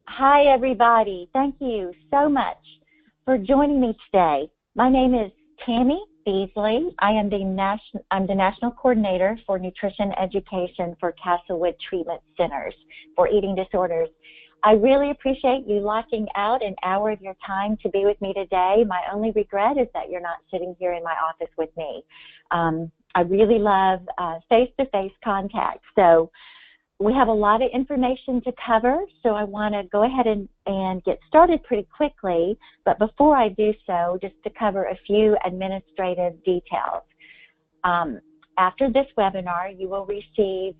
Hi, everybody. Thank you so much for joining me today. My name is Tammy Beasley. I'm the National Coordinator for Nutrition Education for Castlewood Treatment Centers for Eating Disorders. I really appreciate you locking out an hour of your time to be with me today. My only regret is that you're not sitting here in my office with me. I really love face-to-face contact. So we have a lot of information to cover, so I want to go ahead and get started pretty quickly. But before I do so, just to cover a few administrative details. After this webinar, you will receive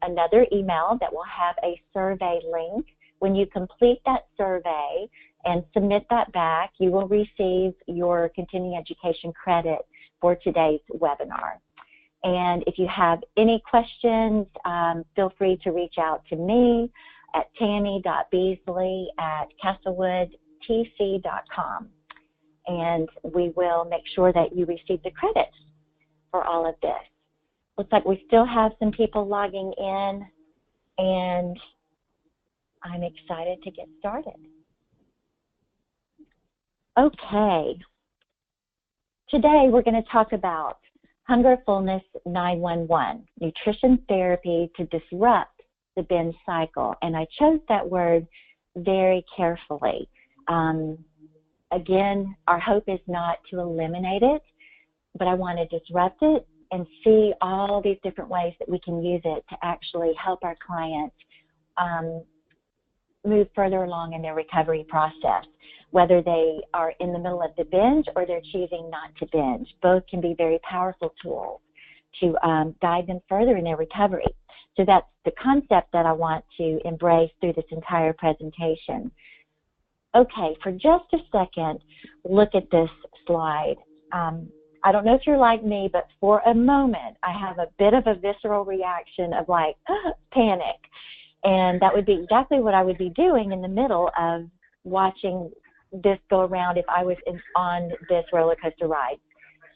another email that will have a survey link. When you complete that survey and submit that back, you will receive your continuing education credit for today's webinar. And if you have any questions, feel free to reach out to me at tammy.beasley@castlewoodtc.com. And we will make sure that you receive the credits for all of this. Looks like we still have some people logging in, and I'm excited to get started. Okay. Today we're going to talk about Hunger Fullness 911, nutrition therapy to disrupt the binge cycle. And I chose that word very carefully. Again, our hope is not to eliminate it, but I want to disrupt it and see all these different ways that we can use it to actually help our clients move further along in their recovery process, whether they are in the middle of the binge or they're choosing not to binge. Both can be very powerful tools to guide them further in their recovery. So that's the concept that I want to embrace through this entire presentation. Okay, for just a second, look at this slide. I don't know if you're like me, but for a moment, I have a bit of a visceral reaction of like panic. And that would be exactly what I would be doing in the middle of watching this go around if I was on this roller coaster ride.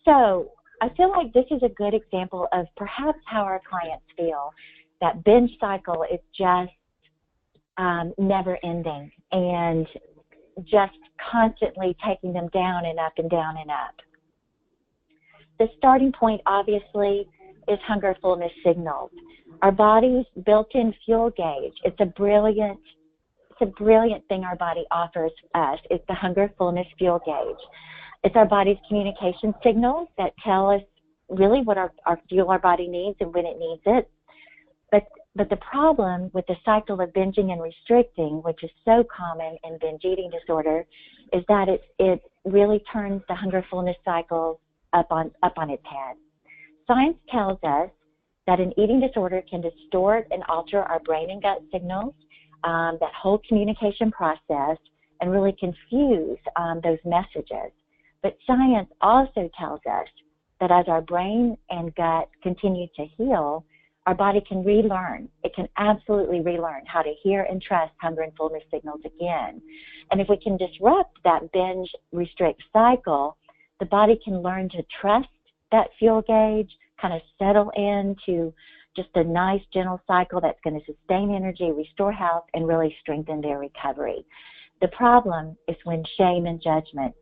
So I feel like this is a good example of perhaps how our clients feel. That binge cycle is just never ending and just constantly taking them down and up and down and up. The starting point, obviously, is hunger fullness signals. Our body's built-in fuel gauge. It's a brilliant thing our body offers us. It's the hunger fullness fuel gauge. It's our body's communication signals that tell us really what our fuel our body needs and when it needs it. But the problem with the cycle of binging and restricting, which is so common in binge eating disorder, is that it really turns the hunger fullness cycle up on its head. Science tells us that an eating disorder can distort and alter our brain and gut signals, that whole communication process, and really confuse those messages. But science also tells us that as our brain and gut continue to heal, our body can relearn. It can absolutely relearn how to hear and trust hunger and fullness signals again. And if we can disrupt that binge restrict cycle, the body can learn to trust that fuel gauge, kind of settle into just a nice, gentle cycle that's going to sustain energy, restore health, and really strengthen their recovery. The problem is when shame and judgment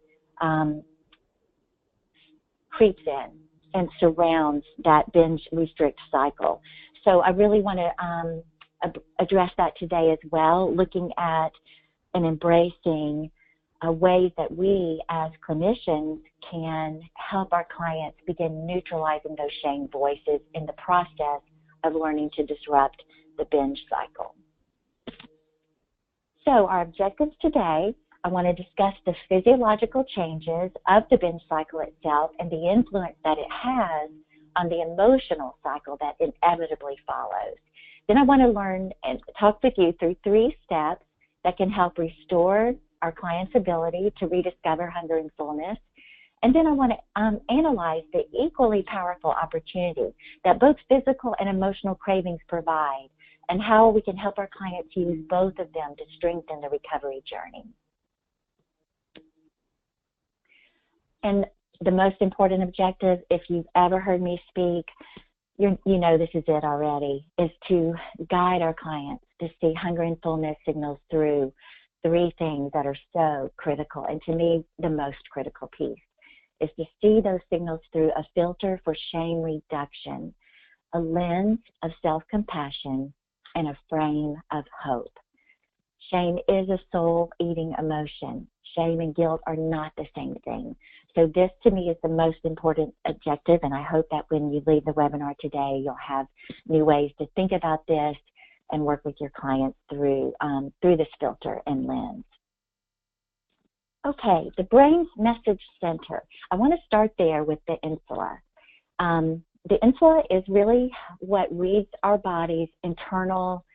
creeps in and surrounds that binge restrict cycle. So I really want to address that today as well, looking at and embracing ways that we as clinicians can help our clients begin neutralizing those shame voices in the process of learning to disrupt the binge cycle. So our objectives today, I want to discuss the physiological changes of the binge cycle itself and the influence that it has on the emotional cycle that inevitably follows. Then I want to learn and talk with you through 3 steps that can help restore our client's ability to rediscover hunger and fullness. And then I want to analyze the equally powerful opportunity that both physical and emotional cravings provide and how we can help our clients use both of them to strengthen the recovery journey. And the most important objective, if you've ever heard me speak, you know this is it already, is to guide our clients to see hunger and fullness signals through three things that are so critical, and to me, the most critical piece is to see those signals through a filter for shame reduction, a lens of self-compassion, and a frame of hope. Shame is a soul-eating emotion. Shame and guilt are not the same thing. So this, to me, is the most important objective, and I hope that when you leave the webinar today, you'll have new ways to think about this and work with your clients through this filter and lens. Okay, the brain's message center. I want to start there with the insula. The insula is really what reads our body's internal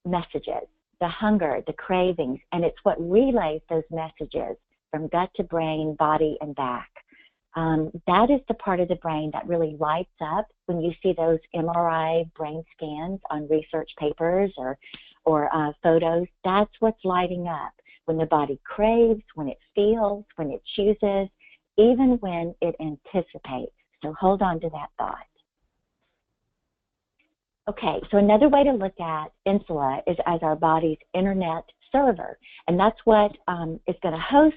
messages, the hunger, the cravings, and it's what relays those messages from gut to brain, body, and back. That is the part of the brain that really lights up when you see those MRI brain scans on research papers or photos. That's what's lighting up when the body craves, when it feels, when it chooses, even when it anticipates. So hold on to that thought. Okay, so another way to look at insula is as our body's internet server, and that's what is going to host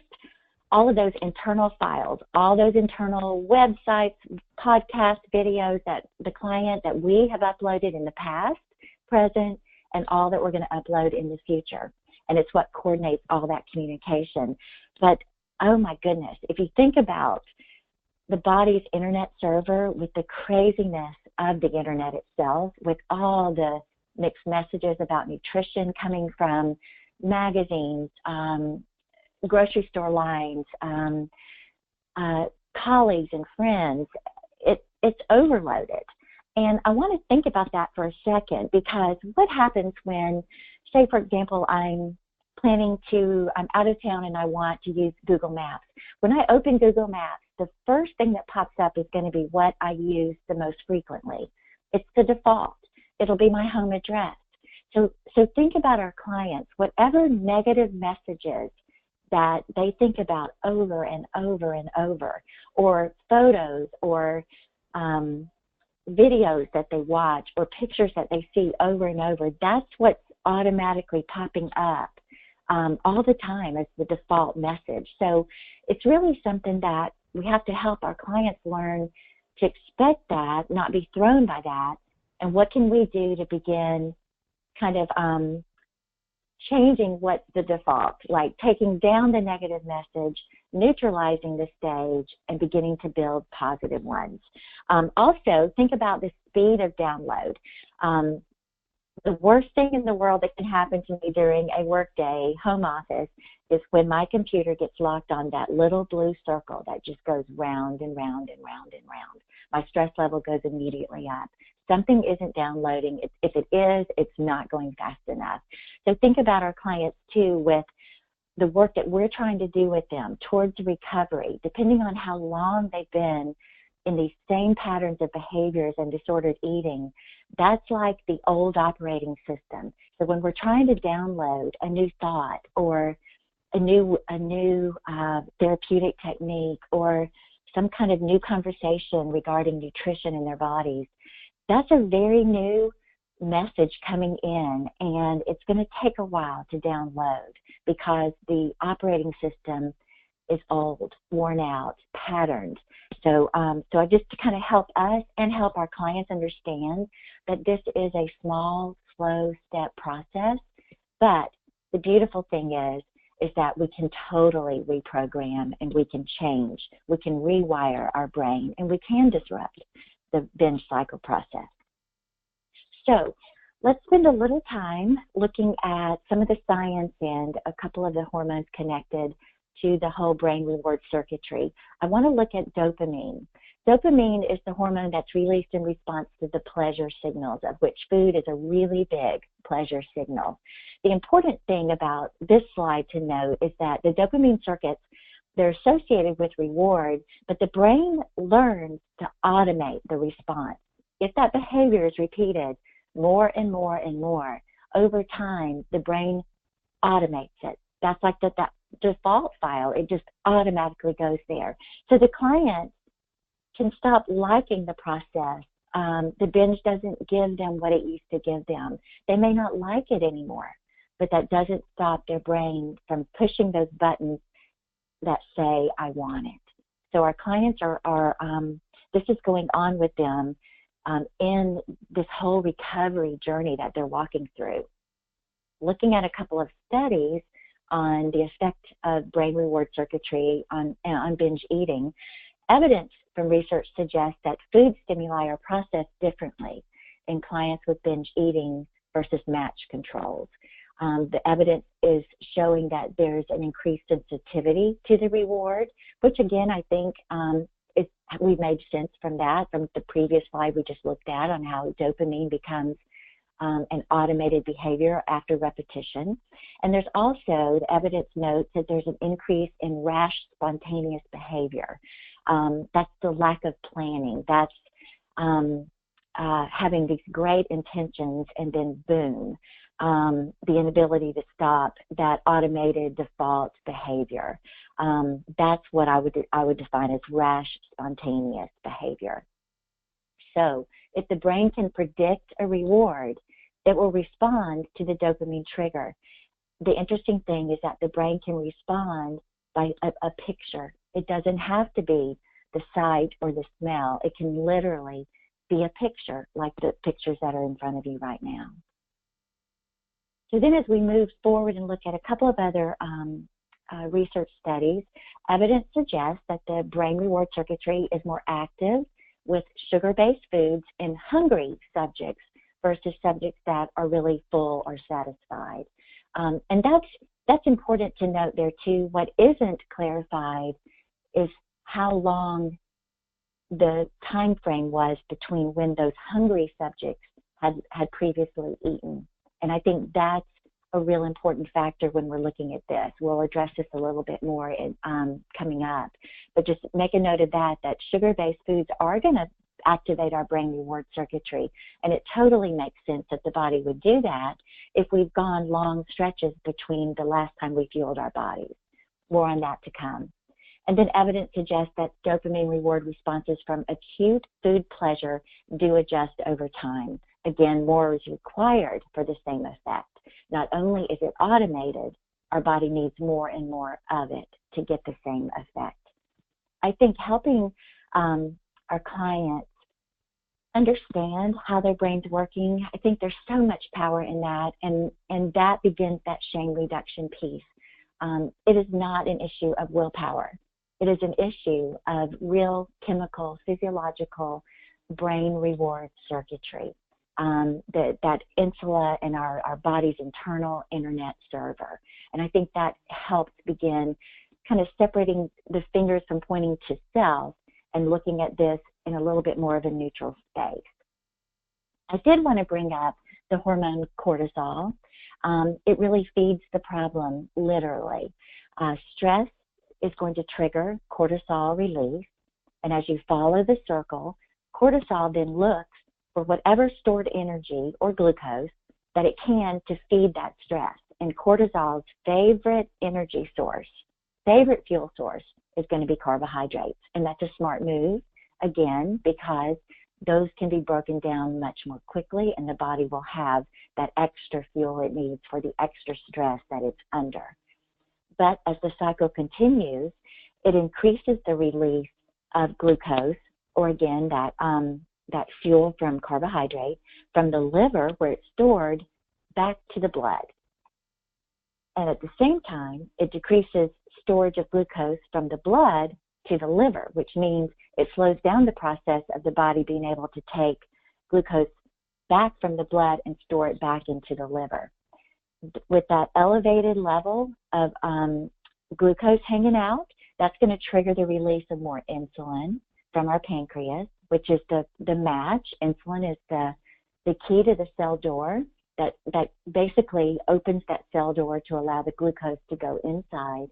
all of those internal files, all those internal websites, podcasts, videos that the client that we have uploaded in the past, present, and all that we're going to upload in the future. And it's what coordinates all that communication. But, oh my goodness, if you think about the body's internet server with the craziness of the internet itself, with all the mixed messages about nutrition coming from magazines, grocery store lines, colleagues and friends, it's overloaded. And I want to think about that for a second, because what happens when, say, for example, I'm out of town and I want to use Google Maps. When I open Google Maps, the first thing that pops up is going to be what I use the most frequently. It's the default. It'll be my home address. So think about our clients, whatever negative messages that they think about over and over and over, or photos or videos that they watch or pictures that they see over and over, that's what's automatically popping up all the time as the default message. So it's really something that we have to help our clients learn to expect that, not be thrown by that, and what can we do to begin kind of changing what's the default, like taking down the negative message, neutralizing the stage, and beginning to build positive ones. Also, think about the speed of download. The worst thing in the world that can happen to me during a workday, home office, is when my computer gets locked on that little blue circle that just goes round and round and round and round. My stress level goes immediately up. Something isn't downloading. If it is, it's not going fast enough. So think about our clients too, with the work that we're trying to do with them towards recovery, depending on how long they've been in these same patterns of behaviors and disordered eating. That's like the old operating system. So when we're trying to download a new thought or a new therapeutic technique or some kind of new conversation regarding nutrition in their bodies, that's a very new message coming in, and it's going to take a while to download because the operating system is old, worn out, patterned. So I just to kind of help us and help our clients understand that this is a small, slow step process, but the beautiful thing is that we can totally reprogram and we can change. We can rewire our brain and we can disrupt the binge cycle process. So let's spend a little time looking at some of the science and a couple of the hormones connected to the whole brain reward circuitry. I want to look at dopamine. Dopamine is the hormone that's released in response to the pleasure signals, of which food is a really big pleasure signal. The important thing about this slide to note is that the dopamine circuits, they're associated with reward, but the brain learns to automate the response. If that behavior is repeated more and more and more, over time, the brain automates it. That's like that default file. It just automatically goes there. So the client can stop liking the process the binge doesn't give them what it used to give them. They may not like it anymore, but that doesn't stop their brain from pushing those buttons that say, I want it. So our clients are this is going on with them in this whole recovery journey that they're walking through. Looking at a couple of studies on the effect of brain reward circuitry on binge eating, evidence from research suggests that food stimuli are processed differently in clients with binge eating versus match controls. The evidence is showing that there's an increased sensitivity to the reward, which again, I think we made sense from that, from the previous slide we just looked at on how dopamine becomes an automated behavior after repetition. And there's also, the evidence notes that there's an increase in rash, spontaneous behavior. That's the lack of planning. That's having these great intentions and then boom, the inability to stop, that automated default behavior. That's what I would define as rash, spontaneous behavior. So if the brain can predict a reward, it will respond to the dopamine trigger. The interesting thing is that the brain can respond by a picture. It doesn't have to be the sight or the smell. It can literally be a picture, like the pictures that are in front of you right now. So then as we move forward and look at a couple of other research studies, evidence suggests that the brain reward circuitry is more active with sugar-based foods in hungry subjects versus subjects that are really full or satisfied. And that's important to note there too. What isn't clarified is how long the time frame was between when those hungry subjects had previously eaten. And I think that's a real important factor when we're looking at this. We'll address this a little bit more coming up. But just make a note of that sugar-based foods are going to activate our brain reward circuitry. And it totally makes sense that the body would do that if we've gone long stretches between the last time we fueled our bodies. More on that to come. And then evidence suggests that dopamine reward responses from acute food pleasure do adjust over time. Again, more is required for the same effect. Not only is it automated, our body needs more and more of it to get the same effect. I think helping our clients understand how their brain's working, I think there's so much power in that, and that begins that shame reduction piece. It is not an issue of willpower. It is an issue of real chemical, physiological brain reward circuitry. That insula and our body's internal internet server. And I think that helps begin kind of separating the fingers from pointing to self and looking at this in a little bit more of a neutral space. I did want to bring up the hormone cortisol. It really feeds the problem, literally. Stress is going to trigger cortisol release, and as you follow the circle, cortisol then looks for whatever stored energy or glucose that it can to feed that stress. And cortisol's favorite energy source, favorite fuel source, is going to be carbohydrates. And that's a smart move, again, because those can be broken down much more quickly, and the body will have that extra fuel it needs for the extra stress that it's under. But as the cycle continues, it increases the release of glucose, or again, that fuel from carbohydrate, from the liver where it's stored back to the blood. And at the same time, it decreases storage of glucose from the blood to the liver, which means it slows down the process of the body being able to take glucose back from the blood and store it back into the liver. With that elevated level of glucose hanging out, that's going to trigger the release of more insulin from our pancreas, which is the match. Insulin is the key to the cell door that basically opens that cell door to allow the glucose to go inside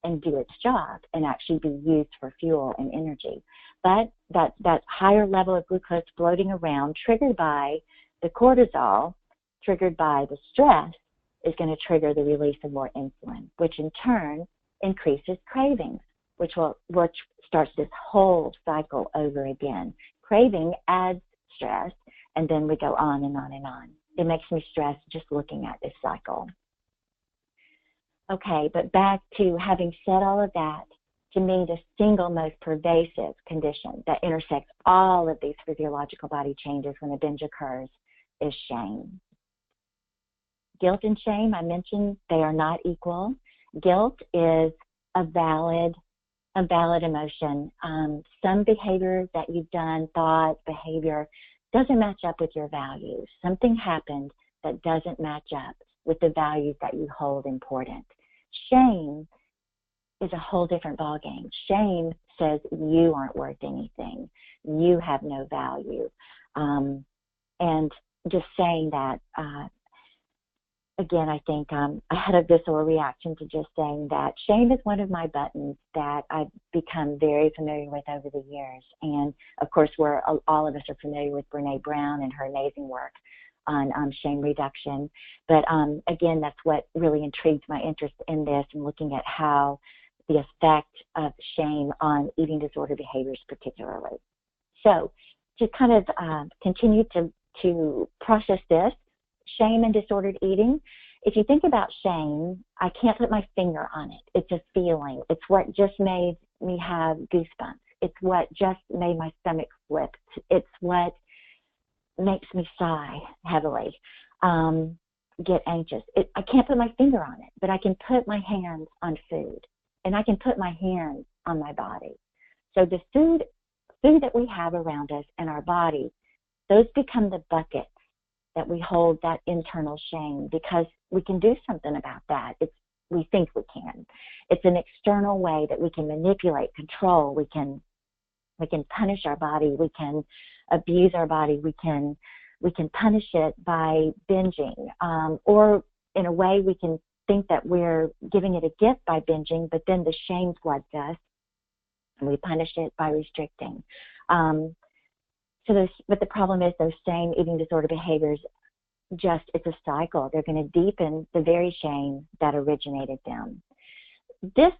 and do its job and actually be used for fuel and energy. But that higher level of glucose floating around, triggered by the cortisol, triggered by the stress, is going to trigger the release of more insulin, which in turn increases cravings, which starts this whole cycle over again. Craving adds stress, and then we go on and on and on. It makes me stressed just looking at this cycle. Okay, but back to having said all of that, to me, the single most pervasive condition that intersects all of these physiological body changes when a binge occurs is shame. Guilt and shame, I mentioned, they are not equal. Guilt is a valid emotion. Some behavior that you've done, thought, behavior, doesn't match up with your values. Something happened that doesn't match up with the values that you hold important. Shame is a whole different ballgame. Shame says you aren't worth anything. You have no value. And just saying that, again, I think I had a visceral reaction to just saying that. Shame is one of my buttons that I've become very familiar with over the years. And, of course, all of us are familiar with Brene Brown and her amazing work on shame reduction. But, again, that's what really intrigued my interest in this and looking at how the effect of shame on eating disorder behaviors particularly. So to kind of continue to process this, shame and disordered eating, if you think about shame, I can't put my finger on it. It's a feeling. It's what just made me have goosebumps. It's what just made my stomach flip. It's what makes me sigh heavily, get anxious. I can't put my finger on it, but I can put my hands on food, and I can put my hands on my body. So the food that we have around us and our body, those become the buckets that we hold that internal shame, because we can do something about that. We think we can. It's an external way that we can manipulate, control. We can punish our body. We can abuse our body. We can punish it by binging, or in a way we can think that we're giving it a gift by binging, but then the shame floods us, and we punish it by restricting. But the problem is those same eating disorder behaviors, it's a cycle. They're going to deepen the very shame that originated them. This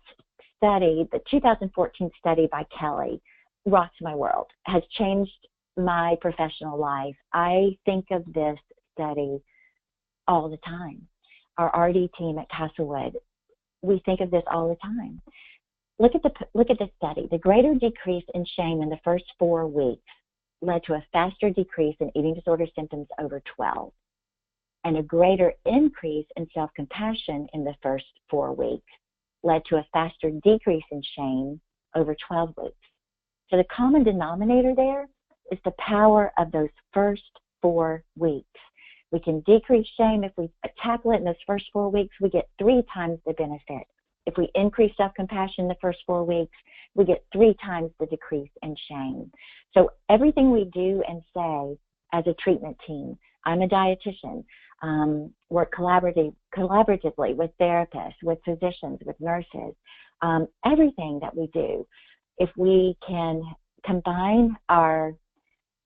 study, the 2014 study by Kelly, rocks my world, has changed my professional life. I think of this study all the time. Our RD team at Castlewood, we think of this all the time. Look at the study. The greater decrease in shame in the first 4 weeks led to a faster decrease in eating disorder symptoms over 12, and a greater increase in self-compassion in the first 4 weeks led to a faster decrease in shame over 12 weeks. So the common denominator there is the power of those first 4 weeks. We can decrease shame. If we tackle it in those first 4 weeks, we get 3 times the benefit. If we increase self-compassion in the first 4 weeks, we get 3 times the decrease in shame. So everything we do and say as a treatment team, I'm a dietitian, work collaboratively with therapists, with physicians, with nurses, everything that we do, if we can combine our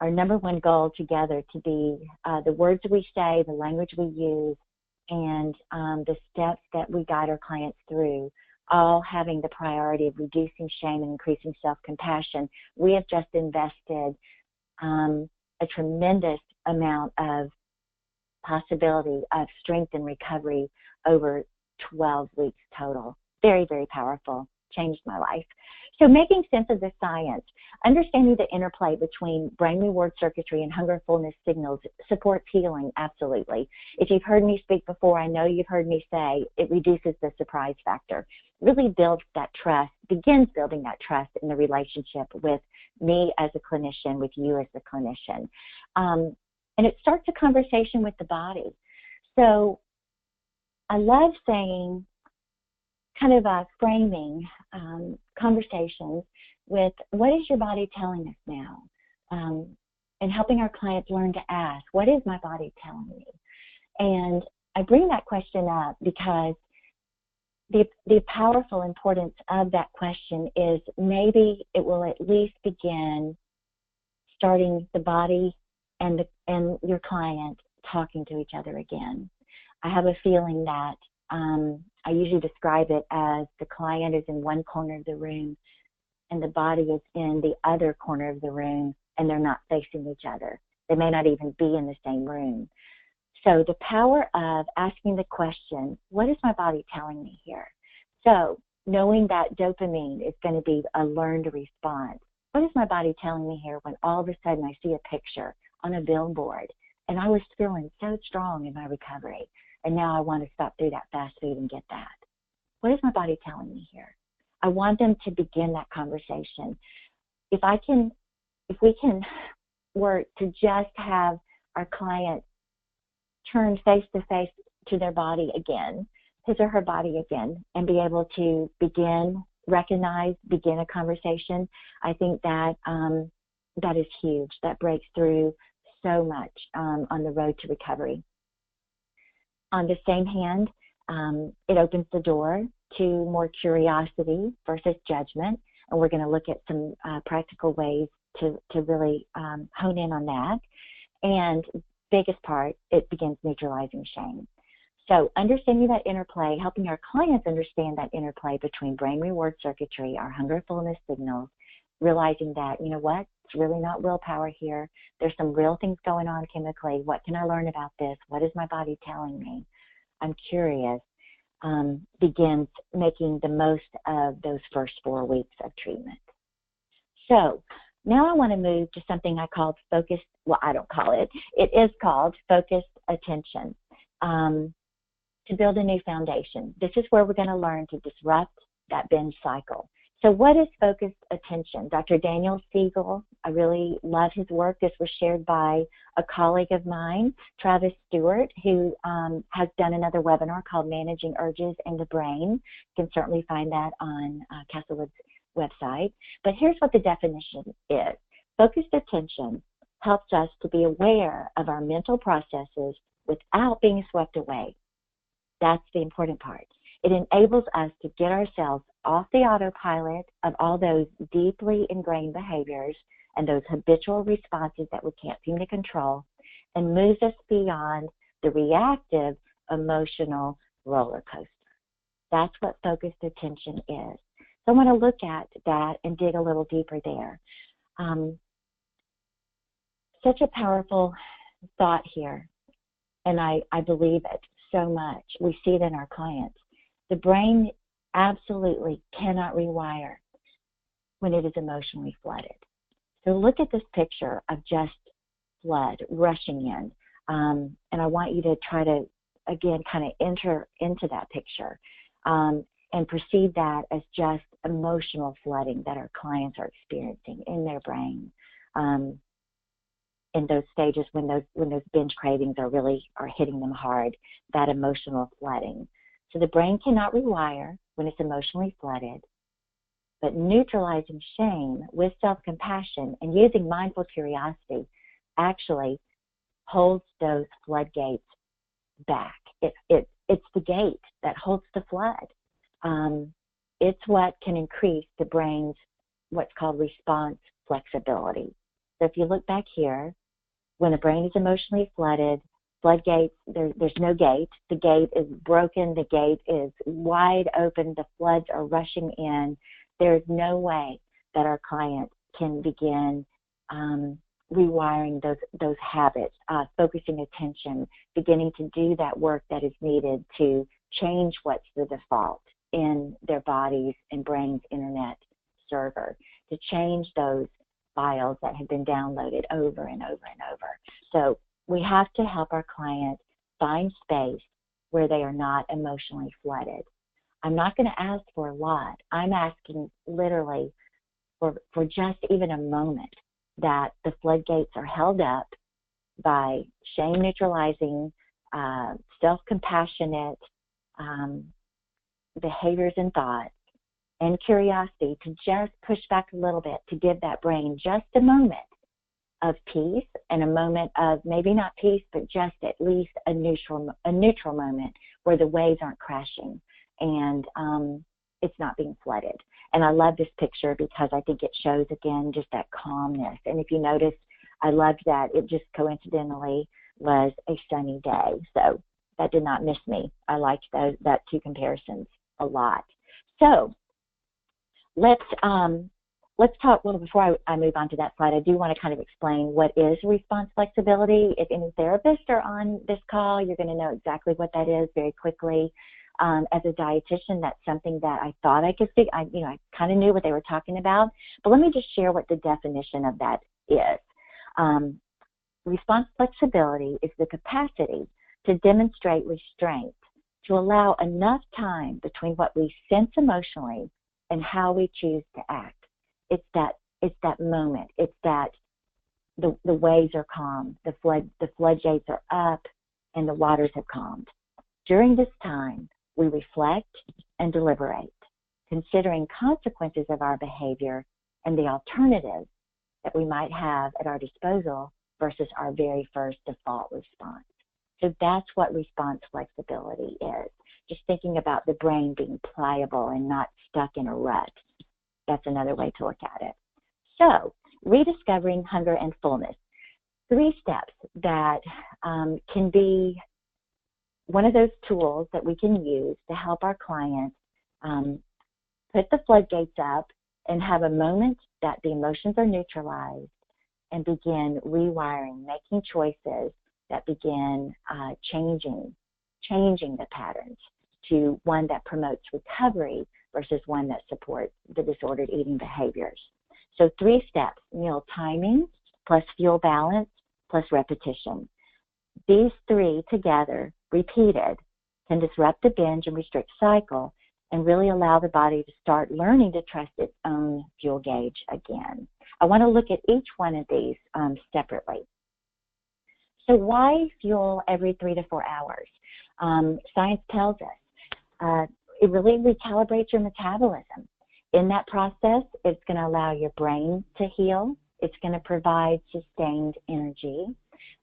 number one goal together to be the words we say, the language we use, and the steps that we guide our clients through, all having the priority of reducing shame and increasing self-compassion, we have just invested a tremendous amount of possibility of strength and recovery over 12 weeks total. Very, very powerful. Changed my life. So making sense of the science, understanding the interplay between brain reward circuitry and hunger fullness signals supports healing, absolutely. If you've heard me speak before, I know you've heard me say it reduces the surprise factor. Really builds that trust, begins building that trust in the relationship with me as a clinician, with you as a clinician. And it starts a conversation with the body. So I love saying, kind of framing conversations with what is your body telling us now, and helping our clients learn to ask, what is my body telling me? And I bring that question up because the powerful importance of that question is maybe it will at least begin starting the body and your client talking to each other again. I have a feeling that I usually describe it as the client is in one corner of the room and the body is in the other corner of the room, and they're not facing each other. They may not even be in the same room. So the power of asking the question, what is my body telling me here? So knowing that dopamine is going to be a learned response. What is my body telling me here when all of a sudden I see a picture on a billboard and I was feeling so strong in my recovery, and now I want to stop through that fast food and get that? What is my body telling me here? I want them to begin that conversation. If we can work to just have our client turn face to face to their body again, his or her body again, and be able to begin a conversation, I think that that is huge. That breaks through so much on the road to recovery. On the same hand, it opens the door to more curiosity versus judgment, and we're going to look at some practical ways to really hone in on that. And biggest part, it begins neutralizing shame. So understanding that interplay, helping our clients understand that interplay between brain reward circuitry, our hunger fullness signals, realizing that, you know what, it's really not willpower here. There's some real things going on chemically. What can I learn about this? What is my body telling me? I'm curious. Begins making the most of those first 4 weeks of treatment. So now I want to move to something I called focused, well, I don't call it. It is called focused attention. To build a new foundation. This is where we're going to learn to disrupt that binge cycle. So what is focused attention? Dr. Daniel Siegel, I really love his work. This was shared by a colleague of mine, Travis Stewart, who has done another webinar called Managing Urges in the Brain. You can certainly find that on Castlewood's website. But here's what the definition is. Focused attention helps us to be aware of our mental processes without being swept away. That's the important part. It enables us to get ourselves off the autopilot of all those deeply ingrained behaviors and those habitual responses that we can't seem to control, and moves us beyond the reactive emotional roller coaster. That's what focused attention is. So I want to look at that and dig a little deeper there. Such a powerful thought here, and I believe it so much. We see it in our clients. The brain absolutely cannot rewire when it is emotionally flooded. So look at this picture of just flood rushing in. And I want you to try to, again, kind of enter into that picture and perceive that as just emotional flooding that our clients are experiencing in their brain. In those stages when those binge cravings are hitting them hard, that emotional flooding. So the brain cannot rewire when it's emotionally flooded, but neutralizing shame with self-compassion and using mindful curiosity actually holds those floodgates back. It's the gate that holds the flood. It's what can increase the brain's what's called response flexibility. So if you look back here, when the brain is emotionally flooded, floodgates, there's no gate. The gate is broken. The gate is wide open. The floods are rushing in. There's no way that our client can begin rewiring those habits, focusing attention, beginning to do that work that is needed to change what's the default in their bodies and brain's internet server, to change those files that have been downloaded over and over and over. So we have to help our clients find space where they are not emotionally flooded. I'm not going to ask for a lot. I'm asking literally for just even a moment that the floodgates are held up by shame-neutralizing, self-compassionate behaviors and thoughts, and curiosity, to just push back a little bit, to give that brain just a moment of peace and a moment of maybe not peace, but just at least a neutral moment where the waves aren't crashing and it's not being flooded. And I love this picture because I think it shows, again, just that calmness. And if you notice, I loved that it just coincidentally was a sunny day. So that did not miss me. I liked that two comparisons a lot. So let's let's talk, well, before I move on to that slide, I do want to kind of explain what is response flexibility. If any therapists are on this call, you're going to know exactly what that is very quickly. As a dietitian, that's something that I thought I could figure, I kind of knew what they were talking about, but let me just share what the definition of that is. Response flexibility is the capacity to demonstrate restraint, to allow enough time between what we sense emotionally and how we choose to act. It's that moment. It's that the waves are calm, the floodgates are up, and the waters have calmed. During this time, we reflect and deliberate, considering consequences of our behavior and the alternatives that we might have at our disposal versus our very first default response. So that's what response flexibility is. Just thinking about the brain being pliable and not stuck in a rut. That's another way to look at it. So, rediscovering hunger and fullness. 3 steps that can be one of those tools that we can use to help our clients put the floodgates up and have a moment that the emotions are neutralized and begin rewiring, making choices that begin changing the patterns to one that promotes recovery versus one that supports the disordered eating behaviors. So 3 steps: meal timing plus fuel balance plus repetition. These 3 together, repeated, can disrupt the binge and restrict cycle and really allow the body to start learning to trust its own fuel gauge again. I want to look at each one of these separately. So why fuel every 3 to 4 hours? Science tells us it really recalibrates your metabolism. In that process, it's going to allow your brain to heal. It's going to provide sustained energy.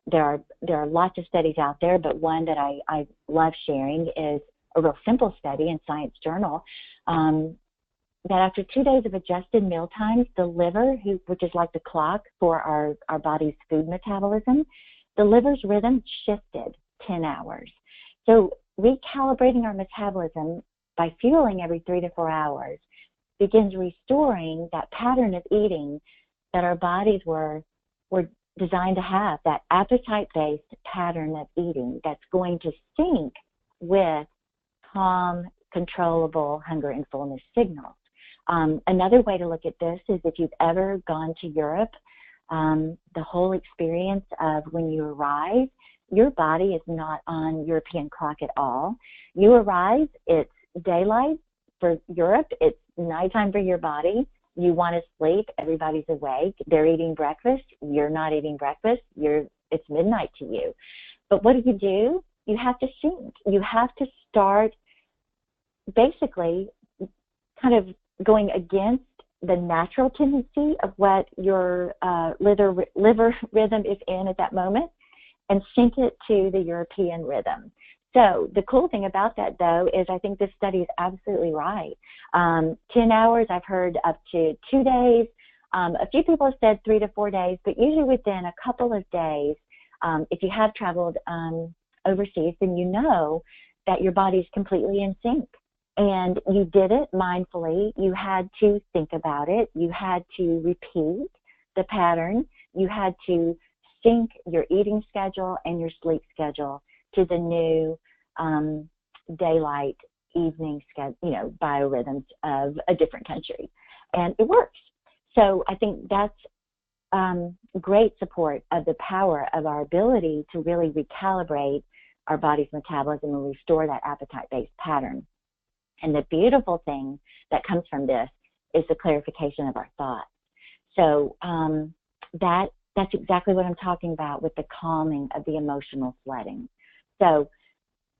There are lots of studies out there, but one that I love sharing is a real simple study in Science Journal that after 2 days of adjusted meal times, the liver, which is like the clock for our body's food metabolism, the liver's rhythm shifted 10 hours. So recalibrating our metabolism by fueling every 3 to 4 hours begins restoring that pattern of eating that our bodies were designed to have, that appetite-based pattern of eating that's going to sync with calm, controllable hunger and fullness signals. Another way to look at this is if you've ever gone to Europe, the whole experience of when you arrive, your body is not on European clock at all. You arrive, it's daylight for Europe, it's nighttime for your body. You want to sleep, everybody's awake, they're eating breakfast, you're not eating breakfast, it's midnight to you. But what do? You have to sync. You have to start basically kind of going against the natural tendency of what your liver rhythm is in at that moment and sync it to the European rhythm. So the cool thing about that, though, is I think this study is absolutely right. 10 hours, I've heard up to 2 days. A few people have said 3 to 4 days, but usually within a couple of days, if you have traveled overseas, then you know that your body is completely in sync. And you did it mindfully. You had to think about it. You had to repeat the pattern. You had to sync your eating schedule and your sleep schedule to the new daylight evening schedule, biorhythms of a different country. And it works. So I think that's great support of the power of our ability to really recalibrate our body's metabolism and restore that appetite-based pattern. And the beautiful thing that comes from this is the clarification of our thoughts. So that's exactly what I'm talking about with the calming of the emotional flooding. So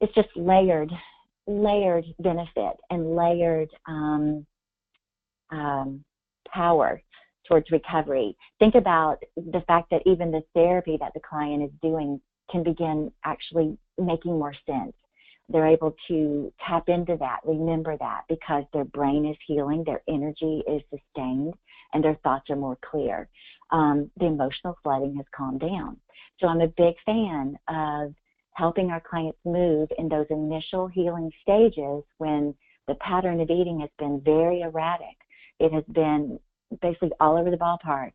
it's just layered benefit and layered power towards recovery. Think about the fact that even the therapy that the client is doing can begin actually making more sense. They're able to tap into that, remember that, because their brain is healing, their energy is sustained, and their thoughts are more clear. The emotional flooding has calmed down. So I'm a big fan of helping our clients move in those initial healing stages when the pattern of eating has been very erratic. It has been basically all over the ballpark,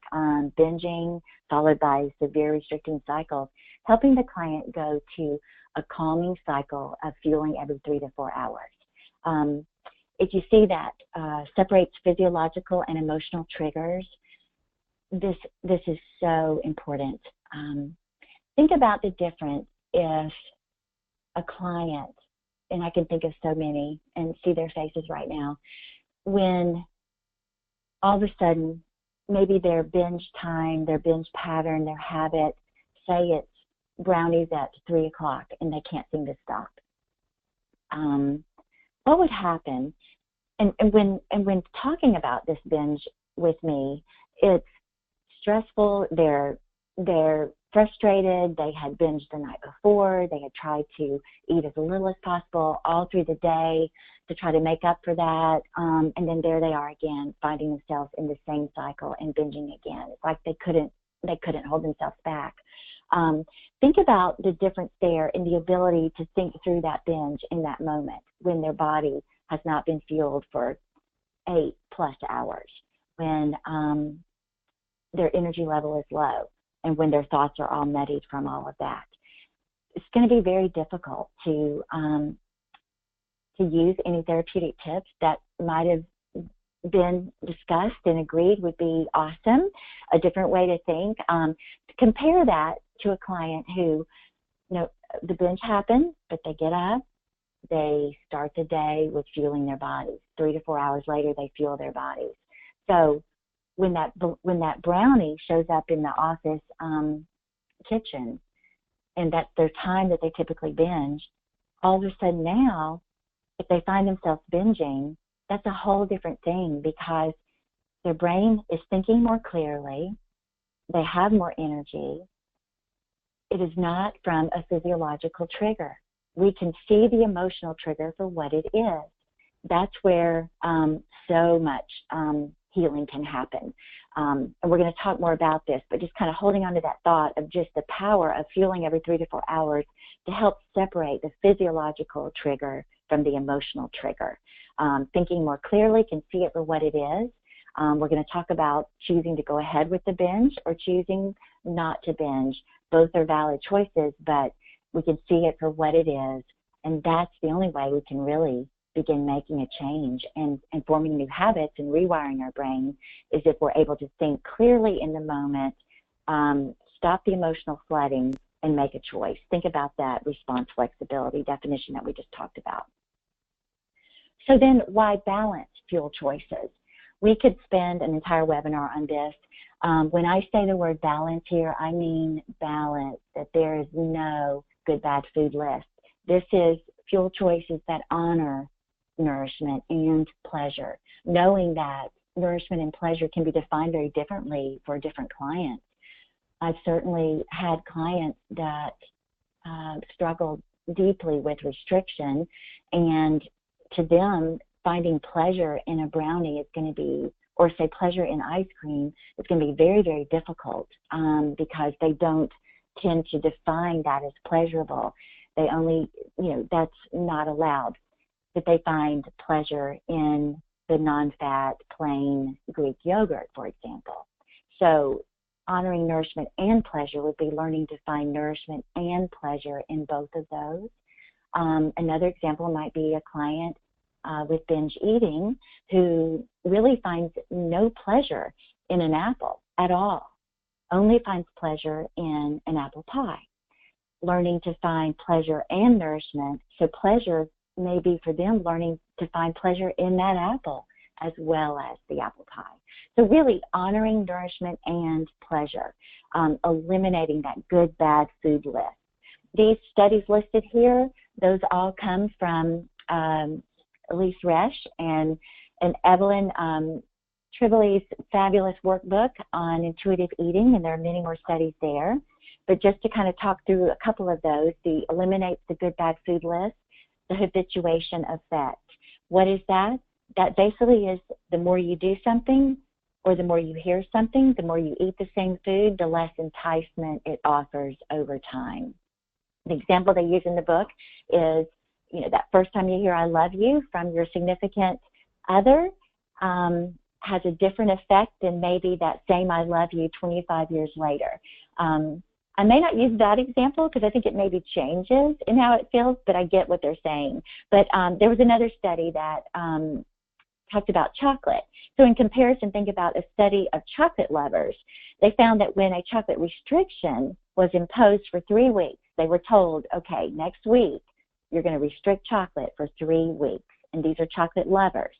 binging followed by severe restricting cycles, helping the client go to a calming cycle of fueling every 3 to 4 hours. If you see that separates physiological and emotional triggers, this is so important. Think about the difference if a client, and I can think of so many and see their faces right now, when all of a sudden maybe their binge time, their binge pattern, their habit, say it's brownies at 3 o'clock and they can't seem to stop. What would happen? And when talking about this binge with me, it's stressful. They're frustrated. They had binged the night before. They had tried to eat as little as possible all through the day to try to make up for that. And then there they are again, finding themselves in the same cycle and binging again. It's like they couldn't hold themselves back. Think about the difference there in the ability to think through that binge in that moment when their body has not been fueled for 8+ hours, when their energy level is low, and when their thoughts are all muddied from all of that. It's going to be very difficult to use any therapeutic tips that might have been discussed and agreed would be awesome, a different way to think. Compare that to a client who, the binge happened, but they get up, they start the day with fueling their bodies. 3 to 4 hours later, they fuel their bodies. So when that brownie shows up in the office kitchen, and that's their time that they typically binge, all of a sudden now, if they find themselves binging, that's a whole different thing because their brain is thinking more clearly, they have more energy. It is not from a physiological trigger. We can see the emotional trigger for what it is. That's where so much healing can happen. And we're going to talk more about this, but just kind of holding on to that thought of just the power of fueling every 3 to 4 hours to help separate the physiological trigger from the emotional trigger. Thinking more clearly, can see it for what it is. We're going to talk about choosing to go ahead with the binge or choosing not to binge. Both are valid choices, but we can see it for what it is, and that's the only way we can really begin making a change and forming new habits and rewiring our brain is if we're able to think clearly in the moment, stop the emotional flooding, and make a choice. Think about that response flexibility definition that we just talked about. So then why balance fuel choices? We could spend an entire webinar on this. When I say the word balance here, I mean balance, that there is no good, bad food list. This is fuel choices that honor nourishment and pleasure, knowing that nourishment and pleasure can be defined very differently for different clients. I've certainly had clients that struggled deeply with restriction, and to them, finding pleasure in a brownie is going to be, or say pleasure in ice cream, is going to be very, very difficult because they don't tend to define that as pleasurable. They only, that's not allowed. But they find pleasure in the non-fat, plain Greek yogurt, for example. So honoring nourishment and pleasure would be learning to find nourishment and pleasure in both of those. Another example might be a client with binge eating who really finds no pleasure in an apple at all, only finds pleasure in an apple pie. Learning to find pleasure and nourishment, so pleasure may be for them learning to find pleasure in that apple as well as the apple pie. So really honoring nourishment and pleasure, eliminating that good, bad food list. These studies listed here, those all come from Elise Resch and Evelyn Tribbley's fabulous workbook on intuitive eating, and there are many more studies there. But just to kind of talk through a couple of those, the eliminates the good, bad food list, the habituation effect. What is that? That basically is the more you do something or the more you hear something, the more you eat the same food, the less enticement it offers over time. The example they use in the book is, that first time you hear I love you from your significant other, has a different effect than maybe that same I love you 25 years later. I may not use that example because I think it maybe changes in how it feels, but I get what they're saying. But there was another study that talked about chocolate. So in comparison, think about a study of chocolate lovers. They found that when a chocolate restriction was imposed for 3 weeks, they were told, okay, next week, you're going to restrict chocolate for 3 weeks. And these are chocolate lovers.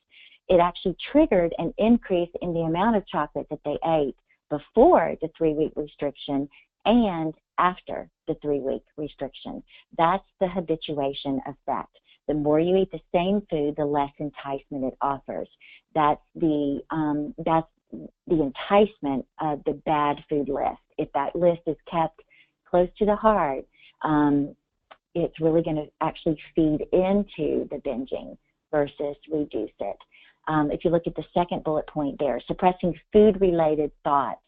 It actually triggered an increase in the amount of chocolate that they ate before the 3-week restriction and after the 3-week restriction. That's the habituation effect. The more you eat the same food, the less enticement it offers. That's the enticement of the bad food list. If that list is kept close to the heart, it's really going to actually feed into the binging versus reduce it. If you look at the second bullet point there, suppressing food-related thoughts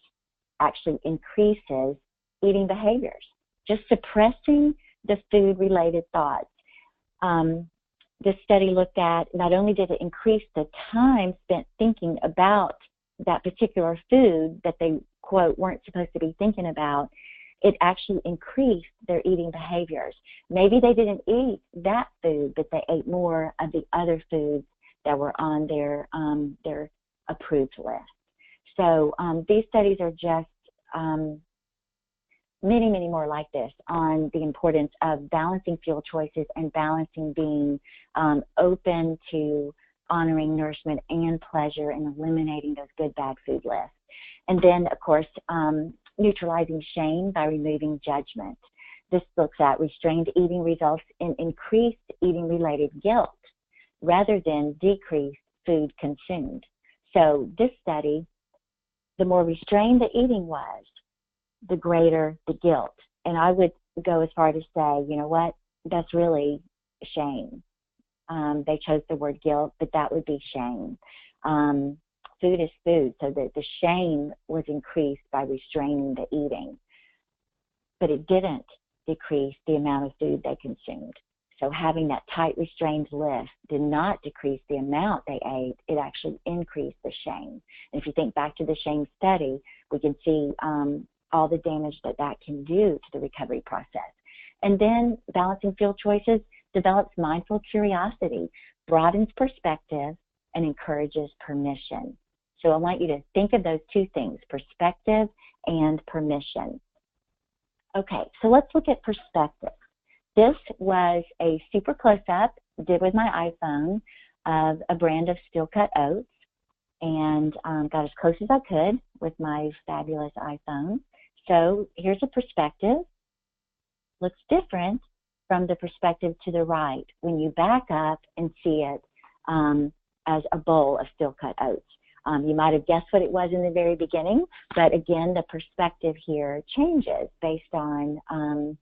actually increases eating behaviors. Just suppressing the food-related thoughts. This study looked at, not only did it increase the time spent thinking about that particular food that they, quote, weren't supposed to be thinking about, it actually increased their eating behaviors. Maybe they didn't eat that food, but they ate more of the other foods that were on their approved list. So these studies are just many, many more like this on the importance of balancing fuel choices and balancing being open to honoring nourishment and pleasure and eliminating those good, bad food lists. And then, of course, neutralizing shame by removing judgment. This looks at restrained eating results in increased eating-related guilt rather than decreased food consumed. So this study, the more restrained the eating was, the greater the guilt. And I would go as far to say, you know what, that's really shame. They chose the word guilt, but that would be shame. Food is food, so the shame was increased by restraining the eating, but it didn't decrease the amount of food they consumed. So having that tight restrained list did not decrease the amount they ate, it actually increased the shame. And if you think back to the shame study, we can see all the damage that can do to the recovery process. And then balancing fuel choices develops mindful curiosity, broadens perspective, and encourages permission. So I want you to think of those two things, perspective and permission. Okay, so let's look at perspective. This was a super close-up, did with my iPhone, of a brand of steel-cut oats, and got as close as I could with my fabulous iPhone. So here's a perspective. Looks different from the perspective to the right when you back up and see it as a bowl of steel-cut oats. You might have guessed what it was in the very beginning, but again, the perspective here changes based on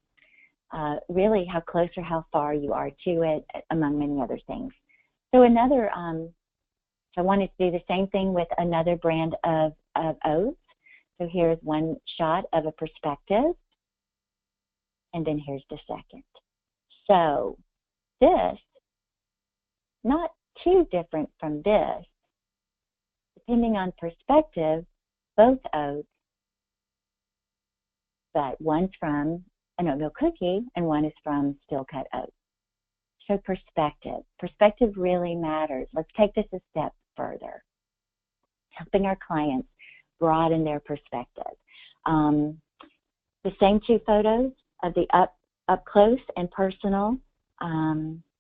really how close or how far you are to it, among many other things. So another, so I wanted to do the same thing with another brand of oats. So here's one shot of a perspective, and then here's the second. So this, not too different from this, depending on perspective, both oats, but one's from an oatmeal cookie and one is from steel-cut oats. So perspective. Perspective really matters. Let's take this a step further. Helping our clients broaden their perspective. The same two photos of the up close and personal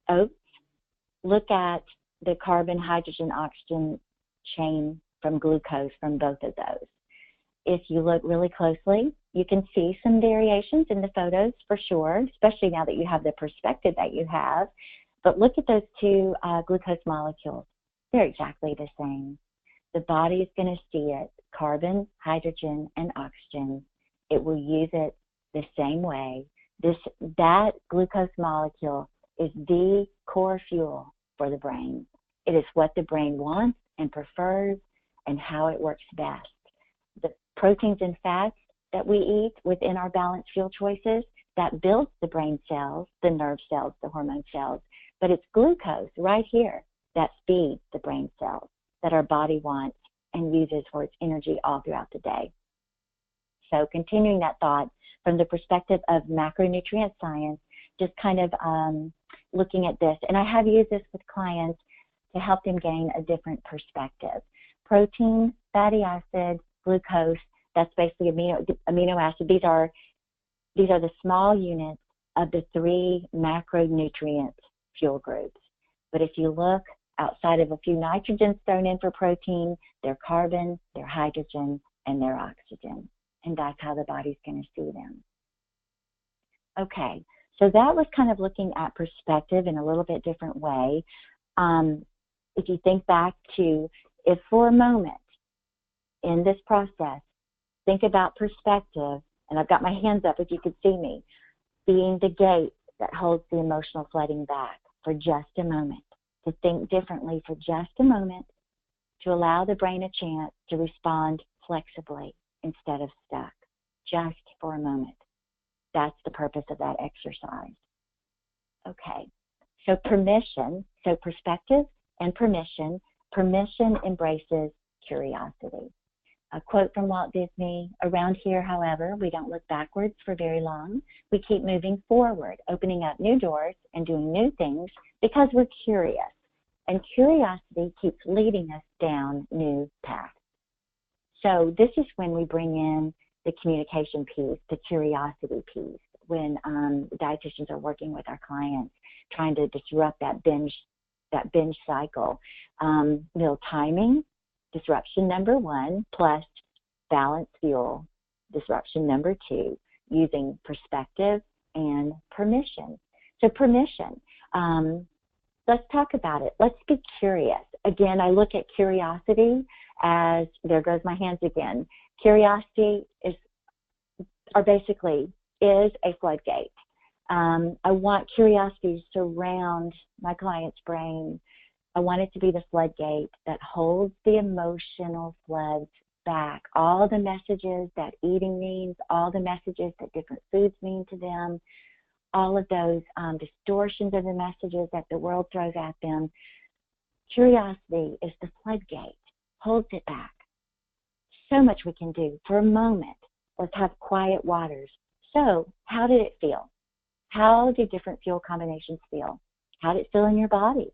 oats, look at the carbon, hydrogen, oxygen chain from glucose from both of those. If you look really closely, you can see some variations in the photos for sure, especially now that you have the perspective that you have. But look at those two glucose molecules. They're exactly the same. The body is going to see it, carbon, hydrogen, and oxygen. It will use it the same way. That glucose molecule is the core fuel for the brain. It is what the brain wants and prefers and how it works best. The proteins and fats that we eat within our balanced fuel choices, that builds the brain cells, the nerve cells, the hormone cells, but it's glucose right here that feeds the brain cells that our body wants and uses for its energy all throughout the day. So continuing that thought from the perspective of macronutrient science, just kind of looking at this, and I have used this with clients to help them gain a different perspective. Protein, fatty acid, glucose, that's basically amino acid. These are the small units of the 3 macronutrient fuel groups. But if you look outside of a few nitrogens thrown in for protein, they're carbon, they're hydrogen, and they're oxygen. And that's how the body's going to see them. Okay, so that was kind of looking at perspective in a little bit different way. If you think back to, if for a moment in this process, think about perspective, and I've got my hands up if you could see me, being the gate that holds the emotional flooding back for just a moment, to think differently for just a moment, to allow the brain a chance to respond flexibly instead of stuck, just for a moment. That's the purpose of that exercise. Okay, so permission, so perspective and permission. Permission embraces curiosity. A quote from Walt Disney, around here, however, we don't look backwards for very long. We keep moving forward, opening up new doors and doing new things because we're curious. And curiosity keeps leading us down new paths. So this is when we bring in the communication piece, the curiosity piece, when dietitians are working with our clients, trying to disrupt that binge cycle. Meal timing, disruption number 1, plus balanced fuel, disruption number 2, using perspective and permission. So permission, let's talk about it. Let's be curious. Again, I look at curiosity as, there goes my hands again. Curiosity is a floodgate. I want curiosity to surround my client's brain. I want it to be the floodgate that holds the emotional floods back. All the messages that eating means, all the messages that different foods mean to them, all of those distortions of the messages that the world throws at them. Curiosity is the floodgate, holds it back. So much we can do. For a moment, let's have quiet waters. So, how did it feel? How do different fuel combinations feel? How did it feel in your body?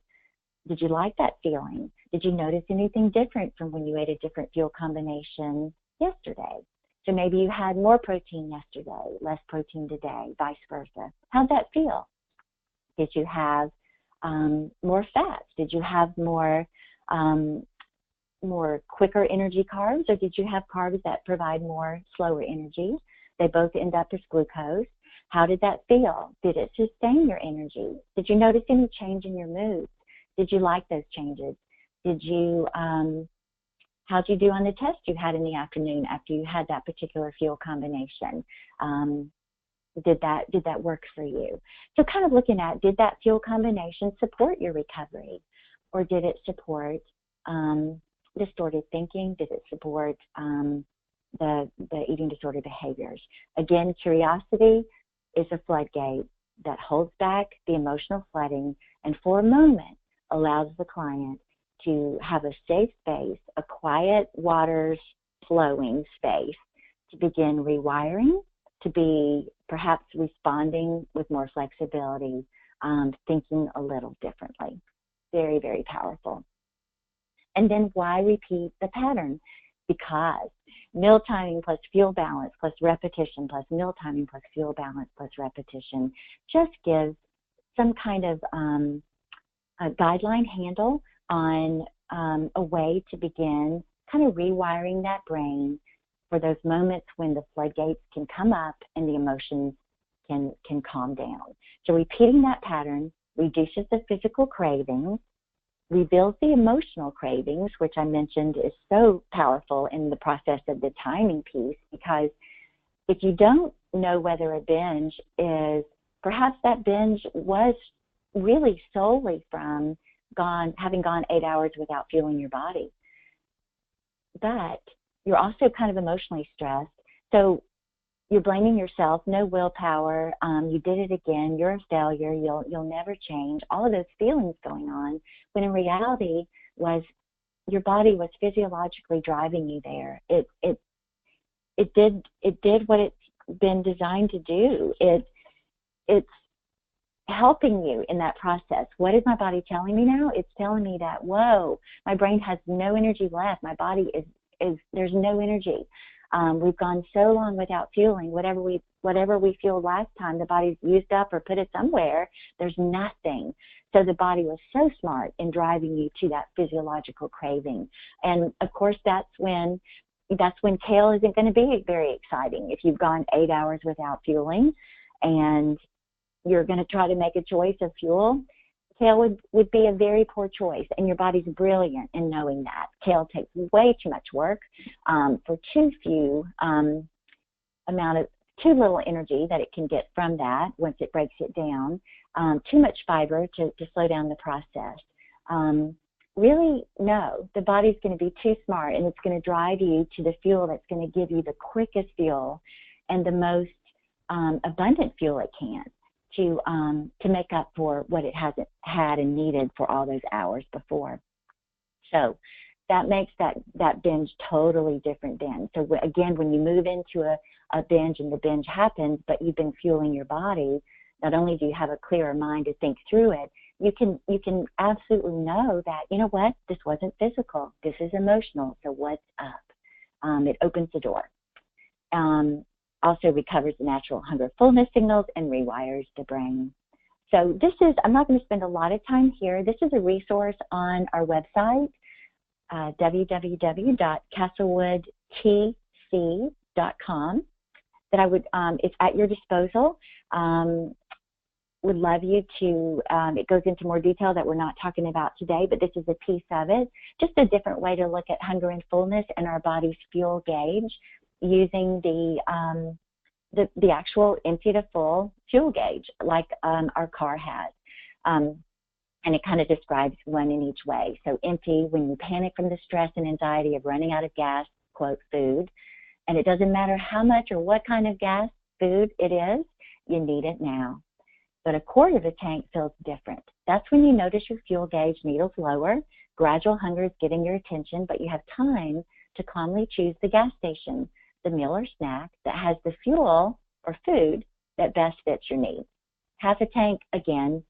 Did you like that feeling? Did you notice anything different from when you ate a different fuel combination yesterday? So maybe you had more protein yesterday, less protein today, vice versa. How'd that feel? Did you have more fats? Did you have more quicker energy carbs, or did you have carbs that provide more slower energy? They both end up as glucose. How did that feel? Did it sustain your energy? Did you notice any change in your mood? Did you like those changes? Did you, how'd you do on the test you had in the afternoon after you had that particular fuel combination? Did that work for you? So kind of looking at, did that fuel combination support your recovery? Or did it support distorted thinking? Did it support the eating disorder behaviors? Again, curiosity is a floodgate that holds back the emotional flooding and for a moment allows the client to have a safe space, a quiet waters flowing space to begin rewiring, to be perhaps responding with more flexibility, thinking a little differently. Very, very powerful. And then why repeat the pattern? Because meal timing plus fuel balance plus repetition plus meal timing plus fuel balance plus repetition just gives some kind of a guideline handle on a way to begin kind of rewiring that brain for those moments when the floodgates can come up and the emotions can calm down. So repeating that pattern reduces the physical cravings, reveals the emotional cravings, which I mentioned is so powerful in the process of the timing piece, because if you don't know whether a binge is, perhaps that binge was really solely from having gone 8 hours without fueling your body. But you're also kind of emotionally stressed. So you're blaming yourself, no willpower, you did it again, you're a failure, you'll never change, all of those feelings going on, when in reality was your body was physiologically driving you there. It did what it's been designed to do. It's helping you in that process. What is my body telling me now? It's telling me that, whoa, my brain has no energy left. My body is there's no energy. We've gone so long without fueling. Whatever we fueled last time, the body's used up or put it somewhere. There's nothing. So the body was so smart in driving you to that physiological craving. And of course, that's when kale isn't going to be very exciting. If you've gone 8 hours without fueling and you're going to try to make a choice of fuel, kale would be a very poor choice, and your body's brilliant in knowing that. Kale takes way too much work for too little energy that it can get from that once it breaks it down, too much fiber to slow down the process. Really, no, the body's going to be too smart, and it's going to drive you to the fuel that's going to give you the quickest fuel and the most abundant fuel it can to make up for what it hasn't had and needed for all those hours before. So that makes that binge totally different then. So again, when you move into a binge and the binge happens, but you've been fueling your body, not only do you have a clearer mind to think through it, you can absolutely know that, you know what, this wasn't physical, this is emotional, so what's up? It opens the door. Also recovers the natural hunger fullness signals and rewires the brain. So I'm not going to spend a lot of time here. This is a resource on our website, www.castlewoodtc.com, that it's at your disposal. Would love you to, it goes into more detail that we're not talking about today, but this is a piece of it. Just a different way to look at hunger and fullness and our body's fuel gauge using the actual empty to full fuel gauge like our car has. And it kind of describes one in each way. So empty, when you panic from the stress and anxiety of running out of gas, quote, food, and it doesn't matter how much or what kind of gas, food it is, you need it now. But a quarter of the tank feels different. That's when you notice your fuel gauge needles lower, gradual hunger is getting your attention, but you have time to calmly choose the gas station, the meal or snack that has the fuel or food that best fits your needs. Half a tank, again,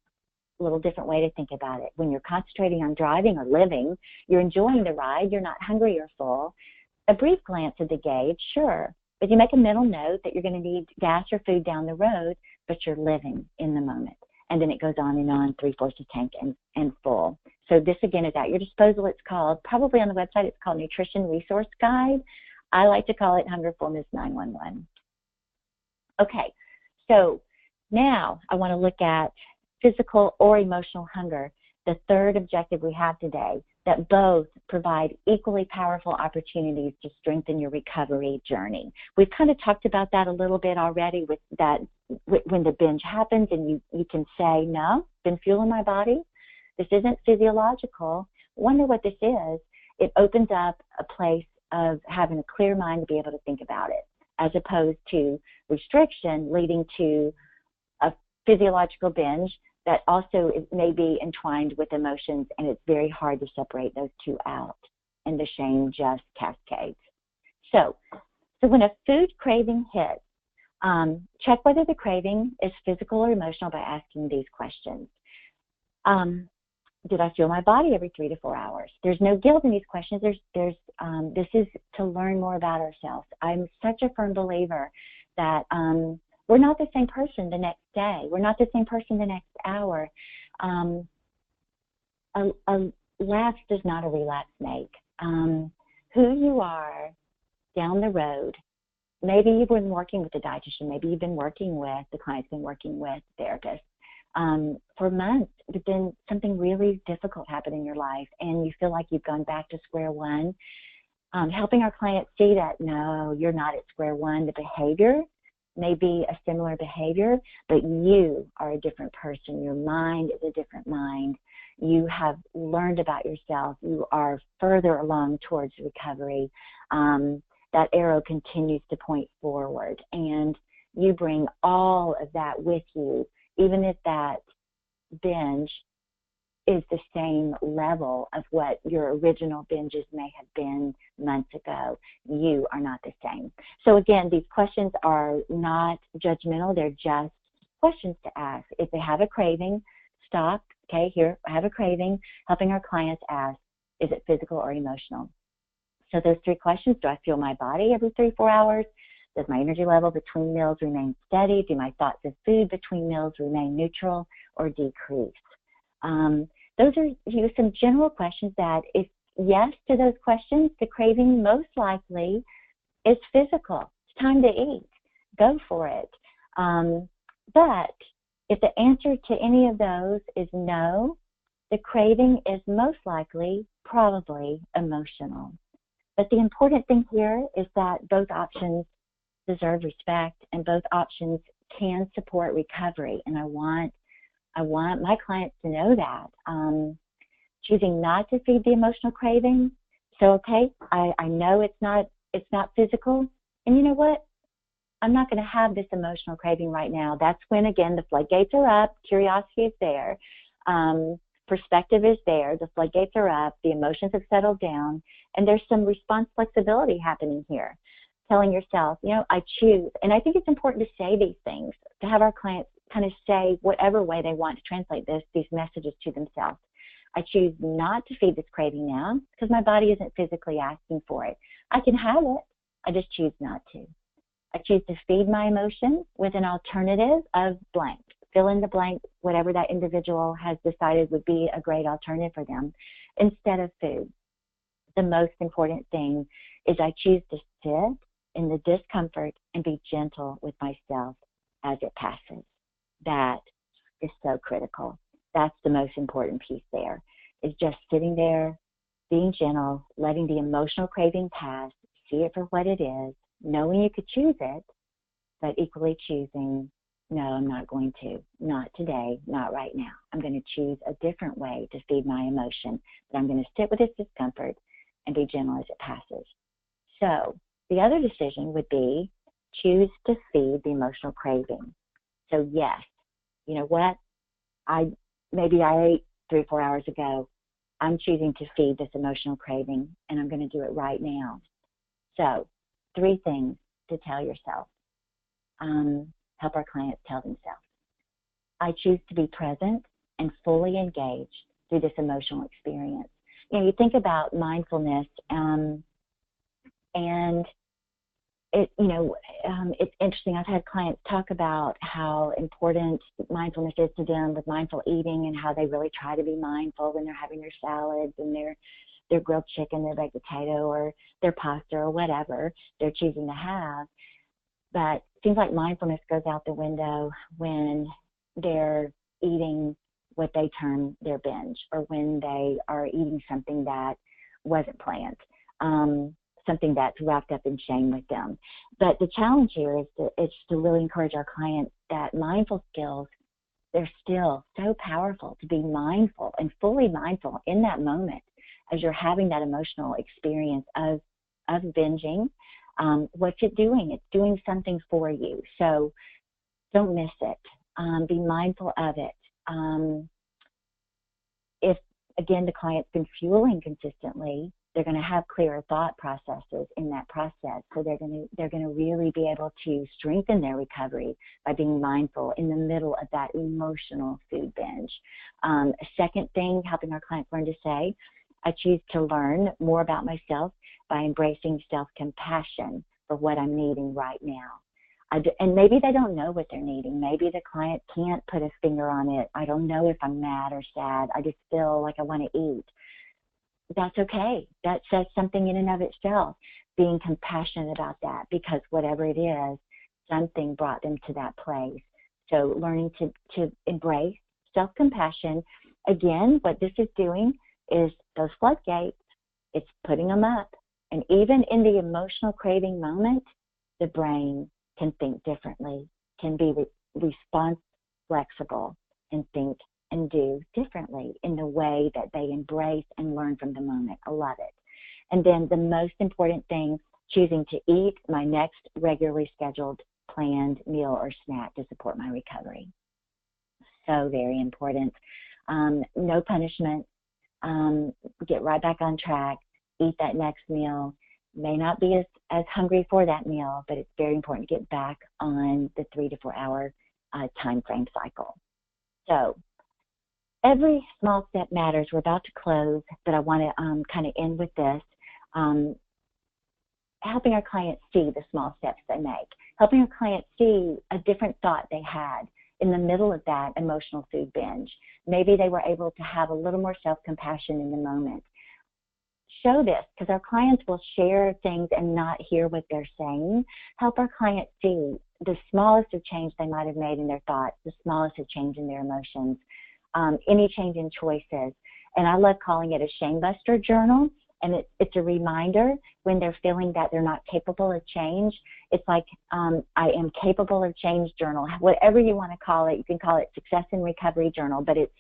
a little different way to think about it. When you're concentrating on driving or living, you're enjoying the ride, you're not hungry or full. A brief glance at the gauge, sure, but you make a mental note that you're going to need gas or food down the road, but you're living in the moment. And then it goes on and on, 3/4 a tank and full. So this, again, is at your disposal. It's called, probably on the website, it's called Nutrition Resource Guide. I like to call it Hunger Fullness 911. Okay, so now I want to look at physical or emotional hunger, the third objective we have today, that both provide equally powerful opportunities to strengthen your recovery journey. We've kind of talked about that a little bit already with that when the binge happens and you can say, no, been fueling my body. This isn't physiological. Wonder what this is. It opens up a place of having a clear mind to be able to think about it, as opposed to restriction leading to a physiological binge that also may be entwined with emotions, and it's very hard to separate those two out, and the shame just cascades. So when a food craving hits, check whether the craving is physical or emotional by asking these questions. Did I fuel my body every 3 to 4 hours? There's no guilt in these questions. This is to learn more about ourselves. I'm such a firm believer that we're not the same person the next day. We're not the same person the next hour. A lapse does not a relapse make. Who you are down the road, maybe you've been working with a dietitian, maybe you've been working with, the client's been working with therapists for months, but then something really difficult happened in your life and you feel like you've gone back to square one. Helping our clients see that, no, you're not at square one. The behavior may be a similar behavior, but you are a different person. Your mind is a different mind. You have learned about yourself. You are further along towards recovery. That arrow continues to point forward, and you bring all of that with you, even if that binge is the same level of what your original binges may have been months ago. You are not the same. So again, these questions are not judgmental. They're just questions to ask. If they have a craving, stop. Okay, here, I have a craving. Helping our clients ask, is it physical or emotional? So those 3 questions: do I feel my body every 3-4 hours? Does my energy level between meals remain steady? Do my thoughts of food between meals remain neutral or decrease? Those are some general questions that, if yes to those questions, the craving most likely is physical. It's time to eat. Go for it. But if the answer to any of those is no, the craving is most likely probably emotional. But the important thing here is that both options deserve respect, and both options can support recovery. And I want my clients to know that. Choosing not to feed the emotional craving. So, okay, I know it's not physical, and you know what? I'm not going to have this emotional craving right now. That's when, again, the floodgates are up, curiosity is there, perspective is there, the floodgates are up, the emotions have settled down, and there's some response flexibility happening here. Telling yourself, I choose. And I think it's important to say these things, to have our clients kind of say whatever way they want to translate these messages to themselves. I choose not to feed this craving now because my body isn't physically asking for it. I can have it. I just choose not to. I choose to feed my emotion with an alternative of blank. Fill in the blank, whatever that individual has decided would be a great alternative for them, instead of food. The most important thing is I choose to sit in the discomfort and be gentle with myself as it passes. That is so critical. That's the most important piece there, is just sitting there, being gentle, letting the emotional craving pass, see it for what it is, knowing you could choose it, but equally choosing, no, I'm not going to, not today, not right now. I'm going to choose a different way to feed my emotion, but I'm going to sit with this discomfort and be gentle as it passes. So the other decision would be choose to feed the emotional craving. So yes, you know what? Maybe I ate 3 or 4 hours ago. I'm choosing to feed this emotional craving, and I'm going to do it right now. So 3 things to tell yourself. Help our clients tell themselves. I choose to be present and fully engaged through this emotional experience. You think about mindfulness, and it's interesting. I've had clients talk about how important mindfulness is to them with mindful eating, and how they really try to be mindful when they're having their salads and their grilled chicken, their baked potato, or their pasta, or whatever they're choosing to have. But it seems like mindfulness goes out the window when they're eating what they term their binge, or when they are eating something that wasn't planned, something that's wrapped up in shame with them. But the challenge here is to really encourage our clients that mindful skills, they're still so powerful, to be mindful and fully mindful in that moment as you're having that emotional experience of binging. What's it doing? It's doing something for you. So don't miss it. Be mindful of it. If, again, the client's been fueling consistently, they're going to have clearer thought processes in that process. So they're going to really be able to strengthen their recovery by being mindful in the middle of that emotional food binge. A second thing, helping our clients learn to say, I choose to learn more about myself by embracing self-compassion for what I'm needing right now. And maybe they don't know what they're needing. Maybe the client can't put a finger on it. I don't know if I'm mad or sad. I just feel like I want to eat. That's okay. That says something in and of itself, being compassionate about that, because whatever it is, something brought them to that place. So learning to embrace self-compassion. Again, what this is doing is those floodgates, it's putting them up. And even in the emotional craving moment, the brain can think differently, can be response flexible, and think and do differently in the way that they embrace and learn from the moment. I love it. And then the most important thing, choosing to eat my next regularly scheduled planned meal or snack to support my recovery. So very important. no punishment, get right back on track, eat that next meal. May not be as hungry for that meal, but it's very important to get back on the 3 to 4 hour time frame cycle. So every small step matters. We're about to close, but I want to kind of end with this. Helping our clients see the small steps they make, helping our clients see a different thought they had in the middle of that emotional food binge. Maybe they were able to have a little more self-compassion in the moment. Show this, because our clients will share things and not hear what they're saying. Help our clients see the smallest of change they might have made in their thoughts, the smallest of change in their emotions, any change in choices. And I love calling it a shame buster journal. And it's a reminder when they're feeling that they're not capable of change. It's like, I am capable of change journal. Whatever you want to call it, you can call it success and recovery journal, but it's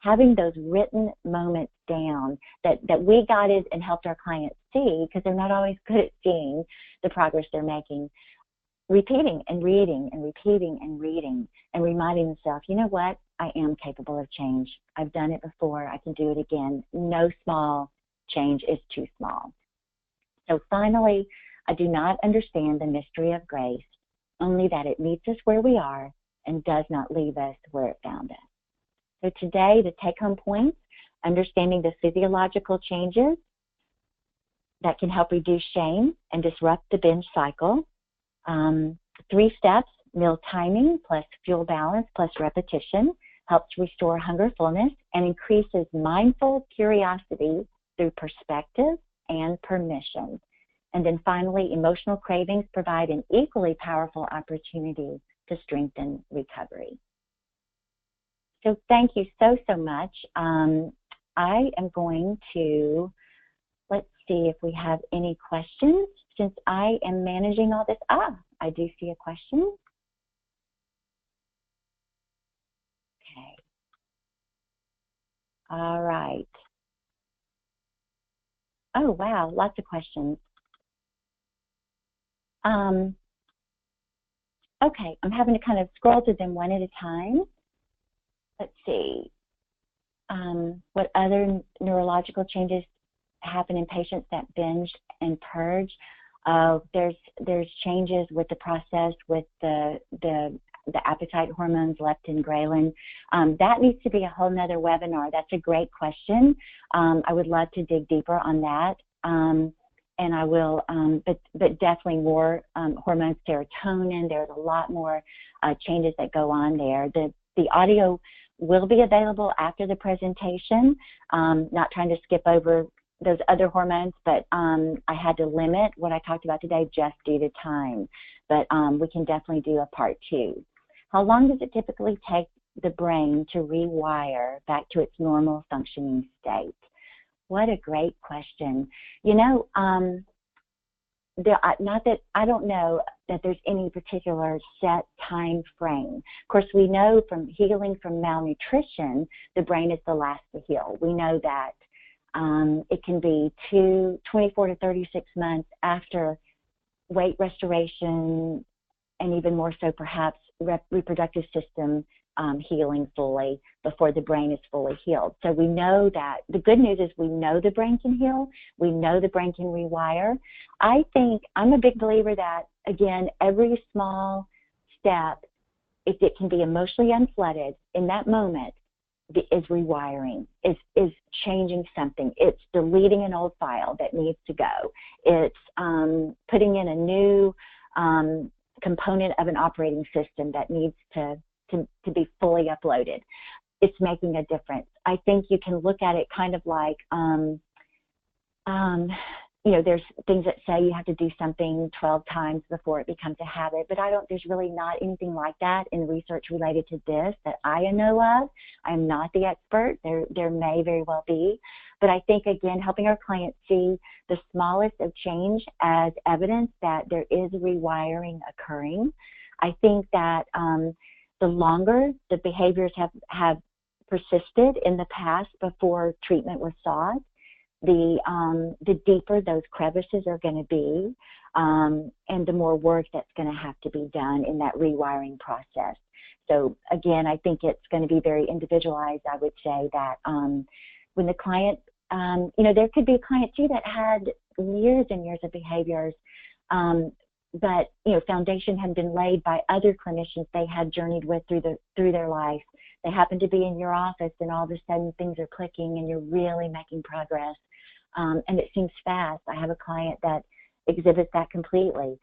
having those written moments down that we guided and helped our clients see, because they're not always good at seeing the progress they're making. Repeating and reading and repeating and reading and reminding themselves, you know what, I am capable of change. I've done it before. I can do it again. No small change is too small. So finally, I do not understand the mystery of grace, only that it meets us where we are and does not leave us where it found us. So today, the take-home points: understanding the physiological changes that can help reduce shame and disrupt the binge cycle. 3 steps: meal timing plus fuel balance plus repetition helps restore hunger, fullness, and increases mindful curiosity through perspective and permission. And then finally, emotional cravings provide an equally powerful opportunity to strengthen recovery. So thank you so much. I am going to, let's see if we have any questions since I am managing all this. I do see a question. Okay. All right. Oh, wow, lots of questions. Okay, I'm having to kind of scroll through them one at a time. Let's see. What other neurological changes happen in patients that binge and purge? There's changes with the process with the appetite hormones, leptin, ghrelin. That needs to be a whole nother webinar. That's a great question. I would love to dig deeper on that. And I will, but definitely more hormones, serotonin. There's a lot more changes that go on there. The audio will be available after the presentation. Not trying to skip over those other hormones, but I had to limit what I talked about today just due to time. But we can definitely do a part 2. How long does it typically take the brain to rewire back to its normal functioning state? What a great question. You know, not that I don't know that there's any particular set time frame. Of course, we know from healing from malnutrition, the brain is the last to heal. We know that it can be 24 to 36 months after weight restoration, and even more so perhaps reproductive system healing fully before the brain is fully healed. So we know that the good news is we know the brain can heal. We know the brain can rewire. I think I'm a big believer that, again, every small step, if it can be emotionally unflooded in that moment, is rewiring, is changing something. It's deleting an old file that needs to go. It's putting in a new component of an operating system that needs to be fully uploaded. It's making a difference. I think you can look at it kind of like, you know, there's things that say you have to do something 12 times before it becomes a habit, but there's really not anything like that in research related to this that I know of. I'm not the expert. There may very well be, but I think, again, helping our clients see the smallest of change as evidence that there is rewiring occurring. I think that the longer the behaviors have persisted in the past before treatment was sought, the deeper those crevices are going to be. and the more work that's going to have to be done in that rewiring process. So again, I think it's going to be very individualized. I would say that when the client, there could be a client too that had years and years of behaviors, but foundation had been laid by other clinicians they had journeyed with through their life. They happen to be in your office, and all of a sudden things are clicking, and you're really making progress, and it seems fast. I have a client that exhibits that completely.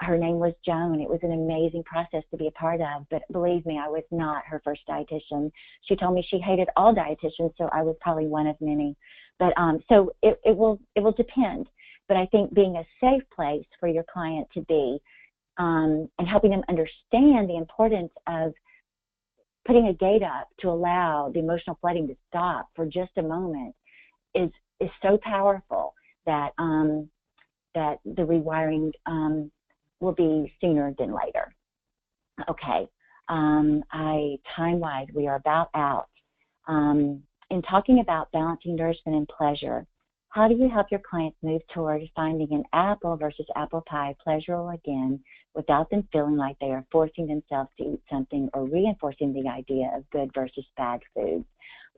Her name was Joan. It was an amazing process to be a part of, but believe me, I was not her first dietitian. She told me she hated all dietitians, so I was probably one of many. But so it will depend. But I think being a safe place for your client to be, and helping them understand the importance of putting a gate up to allow the emotional flooding to stop for just a moment is so powerful that that the rewiring will be sooner than later. Okay, time-wise, we are about out. In talking about balancing nourishment and pleasure, how do you help your clients move toward finding an apple versus apple pie pleasurable again without them feeling like they are forcing themselves to eat something or reinforcing the idea of good versus bad foods?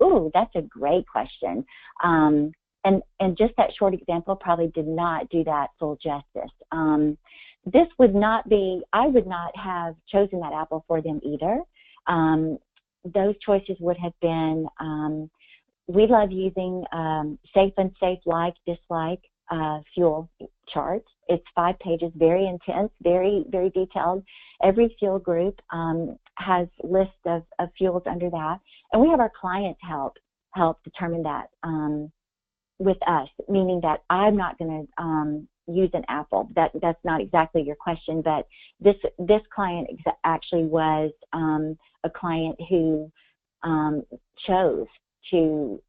Ooh, that's a great question. And just that short example probably did not do that full justice. This would not be, I would not have chosen that apple for them either. Those choices would have been, we love using safe, unsafe, like, dislike fuel charts. It's 5 pages, very intense, very, very detailed. Every fuel group has lists of fuels under that. And we have our clients help determine that with us, meaning that I'm not going to use an apple. That's not exactly your question, but this client actually was a client who chose to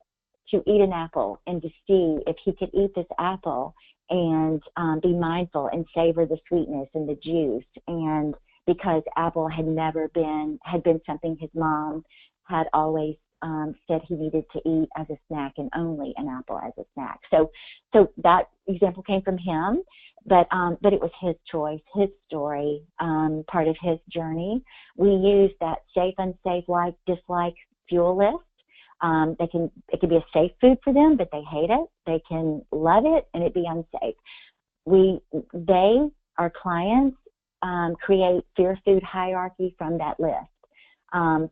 eat an apple and to see if he could eat this apple and be mindful and savor the sweetness and the juice. And because apple had been something his mom had always said he needed to eat as a snack, and only an apple as a snack. So that example came from him, but it was his choice, his story, part of his journey. We use that safe, unsafe, like, dislike fuel list. It can be a safe food for them, but they hate it. They can love it, and it be unsafe. Our clients, create fear food hierarchy from that list.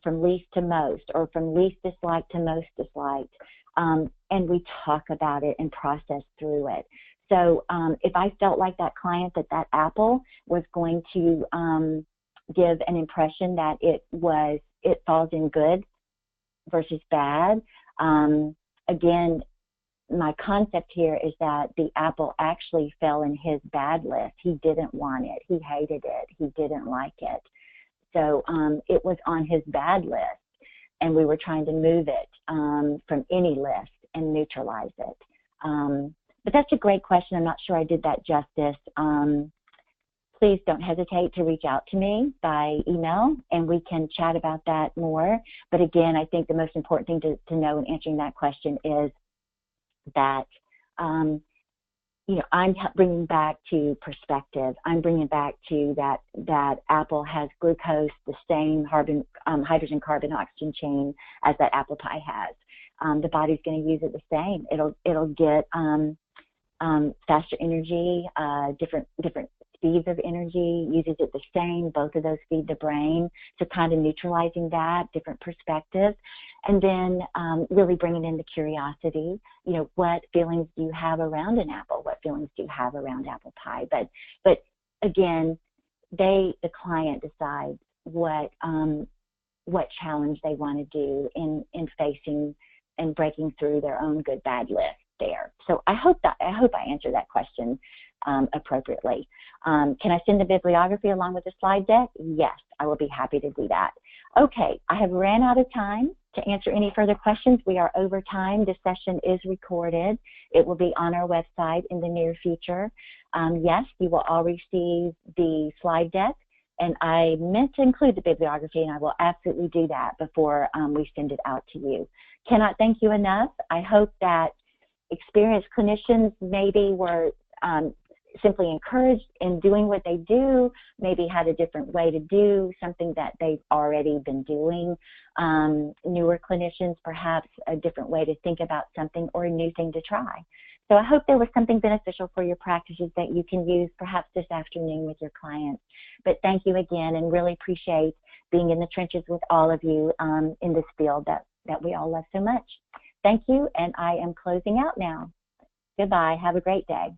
From least to most, or from least disliked to most disliked, and we talk about it and process through it. So if I felt like that client that apple was going to give an impression that it falls in good versus bad, again, my concept here is that the apple actually fell in his bad list. He didn't want it. He hated it. He didn't like it. So it was on his bad list, and we were trying to move it from any list and neutralize it. But that's a great question. I'm not sure I did that justice. Please don't hesitate to reach out to me by email, and we can chat about that more. But again, I think the most important thing to know in answering that question is that I'm bringing back to perspective. I'm bringing back to that apple has glucose, the same hydrogen, carbon, oxygen chain as that apple pie has. The body's going to use it the same. It'll get faster energy, different speeds of energy, uses it the same. Both of those feed the brain. So kind of neutralizing that, different perspectives. And then really bringing in the curiosity, what feelings do you have around an apple? What feelings do you have around apple pie? But again, the client decides what challenge they want to do in facing and breaking through their own good bad list there. So I hope I answered that question appropriately. Can I send the bibliography along with the slide deck? Yes, I will be happy to do that. Okay, I have ran out of time to answer any further questions. We are over time. This session is recorded. It will be on our website in the near future. Yes, you will all receive the slide deck, and I meant to include the bibliography, and I will absolutely do that before we send it out to you. Cannot thank you enough. I hope that experienced clinicians maybe were simply encouraged in doing what they do, maybe had a different way to do something that they've already been doing. Newer clinicians, perhaps a different way to think about something or a new thing to try. So I hope there was something beneficial for your practices that you can use perhaps this afternoon with your clients. But thank you again, and really appreciate being in the trenches with all of you in this field that we all love so much. Thank you, and I am closing out now. Goodbye. Have a great day.